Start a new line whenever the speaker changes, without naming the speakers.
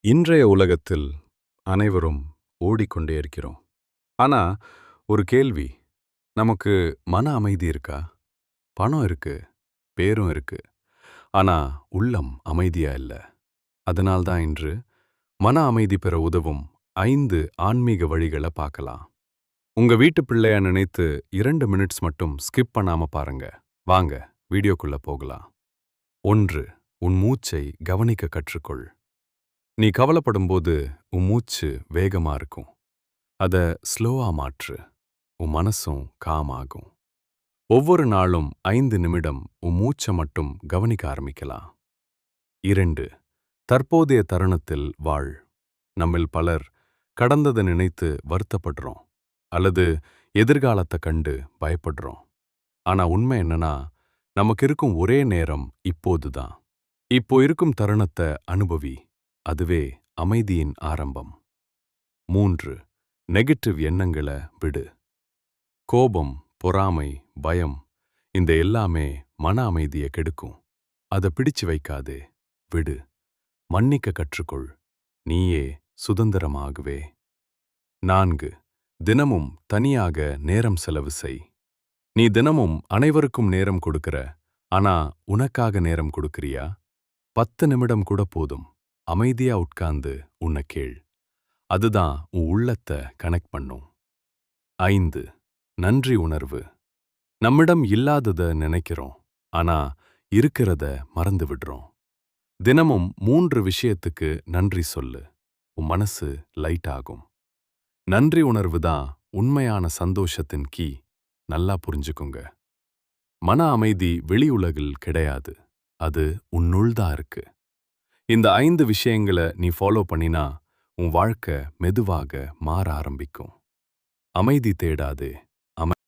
இன்றைய உலகத்தில் அனைவரும் ஓடிக்கொண்டே இருக்கிறோம். ஆனா, ஒரு கேள்வி. நமக்கு மன அமைதி இருக்கா? பணம் இருக்கு, பேரும் இருக்கு. ஆனா, உள்ளம் அமைதியா இல்ல. அதனால் தான் இன்று மன அமைதி பெற உதவும் 5 ஆன்மீக வழிகள பார்க்கலாம். உங்க வீட்டு பிள்ளையா நினைத்து 2 மினிட்ஸ் மட்டும் ஸ்கிப் பண்ணாம பாருங்க. வாங்க, வீடியோக்குள்ள போகலாம். 1. உன் மூச்சை கவனிக்க கற்றுக்கொள். நீ கவலைப்படும்போது உன் மூச்சு வேகமா இருக்கும். அத ஸ்லோவா மாற்று. உன் மனசும் காம் ஆகும். ஒவ்வொரு நாளும் 5 நிமிடம் உன் மூச்ச மட்டும் கவனிக்க ஆரம்பிக்கலாம். 2. தற்போதைய தருணத்தில் வாழ். நம்மில் பலர் கடந்ததை நினைத்து வருத்தப்படுறோம். அல்லது எதிர்காலத்தை கண்டு பயப்படுறோம். ஆனா உண்மை என்னன்னா, நமக்கு இருக்கும் ஒரே நேரம் இப்போதுதான். இப்போ இருக்கும் தருணத்தை அனுபவி. அதுவே அமைதியின் ஆரம்பம். 3. நெகட்டிவ் எண்ணங்கள விடு. கோபம், பொறாமை, பயம் இந்த எல்லாமே மன அமைதியை கெடுக்கும். அதை பிடிச்சு வைக்காதே, விடு. மன்னிக்க கற்றுக்கொள். நீயே சுதந்திரமாகுவே. 4. தினமும் தனியாக நேரம் செலவு செய். நீ தினமும் அனைவருக்கும் நேரம் கொடுக்கிற, ஆனா உனக்காக நேரம் கொடுக்கிறியா? 10 நிமிடம் கூட போதும். அமைதியா உட்கார்ந்து உன்னை கேள். அதுதான் உன் உள்ளத்தை கனெக்ட் பண்ணும். 5. நன்றி உணர்வு. நம்மிடம் இல்லாதத நினைக்கிறோம், ஆனா இருக்கிறத மறந்து விடுறோம். தினமும் 3 விஷயத்துக்கு நன்றி சொல்லு. உன் மனசு லைட் ஆகும். நன்றி உணர்வு தான் உண்மையான சந்தோஷத்தின் கீ. நல்லா புரிஞ்சுக்குங்க. மன அமைதி வெளி உலகில் கிடையாது. அது உன்னுள் தான் இருக்கு. இந்த 5 விஷயங்களை நீ ஃபாலோ பண்ணினா உன் வாழ்க்கை மெதுவாக மாற ஆரம்பிக்கும். அமைதி தேடாதே.